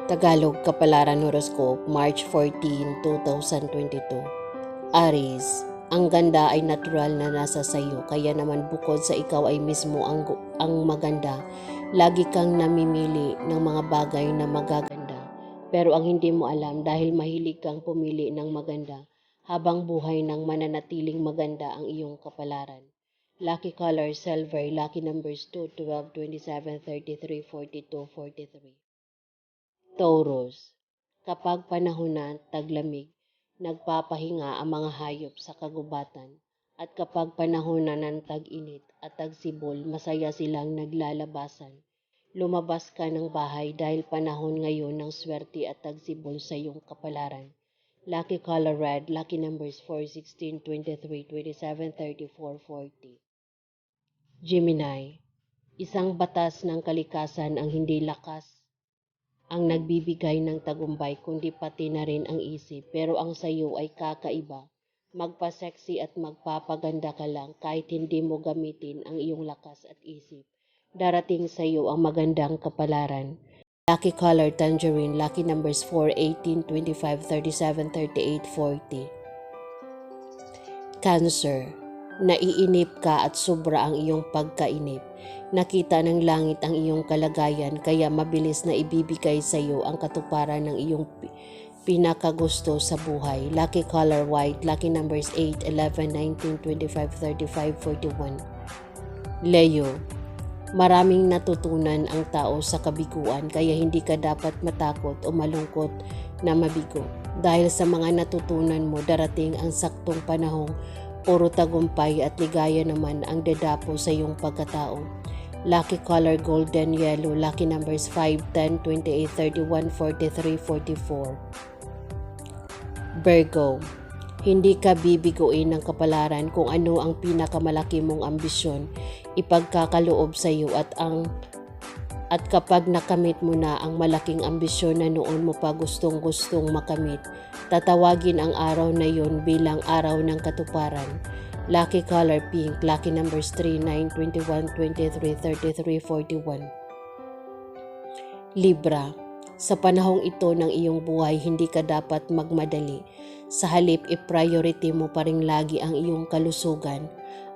Tagalog Kapalaran Horoscope, March 14, 2022. Aries, ang ganda ay natural na nasa sayo, kaya naman bukod sa ikaw ay mismo ang maganda, lagi kang namimili ng mga bagay na magaganda. Pero ang hindi mo alam dahil mahilig kang pumili ng maganda, habang buhay nang mananatiling maganda ang iyong kapalaran. Lucky color silver, lucky numbers 2, 12, 27, 33, 42, 43. Taurus, kapag panahon na taglamig, nagpapahinga ang mga hayop sa kagubatan, at kapag panahon na ng tag-init at tagsibol, masaya silang naglalabasan. Lumabas ka ng bahay dahil panahon ngayon ng swerte at tagsibol sa iyong kapalaran. Lucky color red, lucky numbers 4, 16, 23, 27, 34, 40. Gemini, isang batas ng kalikasan ang hindi lakas ang nagbibigay ng tagumpay kundi pati na rin ang isip, pero ang sayo ay kakaiba. Magpa-sexy at magpapaganda ka lang kahit hindi mo gamitin ang iyong lakas at isip. Darating sa iyo ang magandang kapalaran. Lucky color tangerine, lucky numbers 4, 18, 25, 37, 38, 40. Cancer, naiinip ka at sobra ang iyong pagkainip. Nakita ng langit ang iyong kalagayan, kaya mabilis na ibibigay sa iyo ang katuparan ng iyong pinakagusto sa buhay. Lucky color white, lucky numbers 8, 11, 19, 25, 35, 41. Leo, maraming natutunan ang tao sa kabiguan, kaya hindi ka dapat matakot o malungkot na mabigo. Dahil sa mga natutunan mo, darating ang saktong panahong puro tagumpay at ligaya naman ang dadapo sa iyong pagkatao. Lucky color golden yellow, lucky numbers 5, 10, 28, 31, 43, 44. Virgo, hindi ka bibiguin ng kapalaran kung ano ang pinakamalaki mong ambisyon, ipagkakaloob sa iyo at kapag nakamit mo na ang malaking ambisyon na noon mo pa gustong-gustong makamit, tatawagin ang araw na yon bilang araw ng katuparan. Lucky color pink, lucky numbers 3, 9, 21, 23, 33, 41. Libra, sa panahong ito ng iyong buhay, hindi ka dapat magmadali. Sa halip, i-priority mo pa rin lagi ang iyong kalusugan.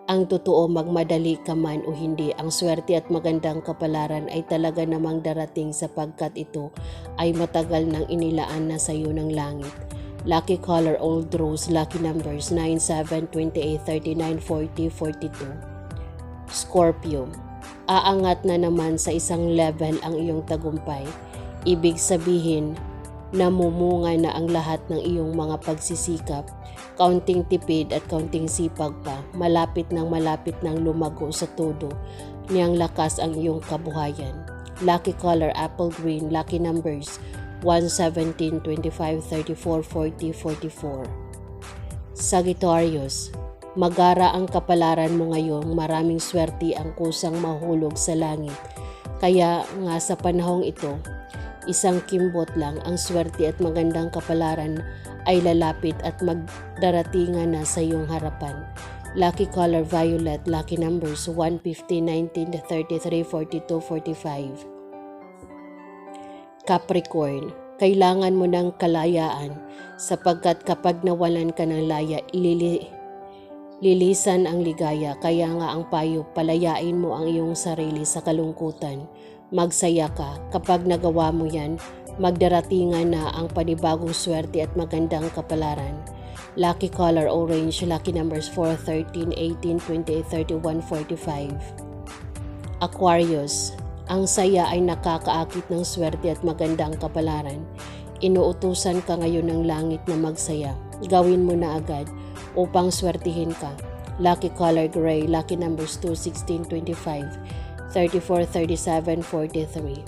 Ang totoo, magmadali ka man o hindi, ang swerte at magandang kapalaran ay talaga namang darating sapagkat ito ay matagal nang inilaan na sa iyo ng langit. Lucky color old rose, lucky numbers 9, 7, 28, 39, 40, 42. Scorpio, aangat na naman sa isang level ang iyong tagumpay. Ibig sabihin, namumunga na ang lahat ng iyong mga pagsisikap. Kaunting tipid at kaunting sipag pa, malapit nang lumago sa todo niyang lakas ang iyong kabuhayan. Lucky color apple green, lucky numbers 1, 17, 25, 34, 40, 44. Sagittarius, magara ang kapalaran mo ngayong maraming swerte ang kusang mahulog sa langit. Kaya nga sa panahong ito, isang kimbot lang ang swerte at magandang kapalaran ay lalapit at magdaratingan na sa iyong harapan. Lucky color violet, lucky numbers 1, 15, 19, 33, 42, 45. Capricorn, kailangan mo ng kalayaan sapagkat kapag nawalan ka ng laya, lilisan ang ligaya. Kaya nga ang payo, palayain mo ang iyong sarili sa kalungkutan. Magsaya ka. Kapag nagawa mo yan, magdaratingan na ang panibagong swerte at magandang kapalaran. Lucky color orange, lucky numbers 4, 13, 18, 28, 31, 45. Aquarius, ang saya ay nakakaakit ng swerte at magandang kapalaran. Inuutusan ka ngayon ng langit na magsaya. Gawin mo na agad upang swertihin ka. Lucky color gray, lucky numbers 2, 16, 25, 34, 37, 43.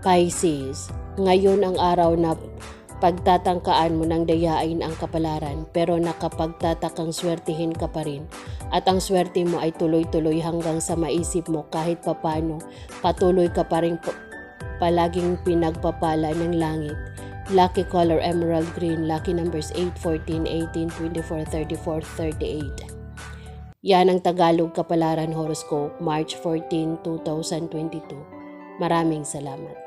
Pisces, ngayon ang araw na pagtatangkaan mo ng dayain ang kapalaran, pero nakapagtatakang swertihin ka pa rin. At ang swerte mo ay tuloy-tuloy hanggang sa maisip mo kahit papano, patuloy ka pa rin palaging pinagpapala ng langit. Lucky color emerald green, lucky numbers 8, 14, 18, 24, 34, 38. Yan ang Tagalog Kapalaran Horoscope, March 14, 2022. Maraming salamat.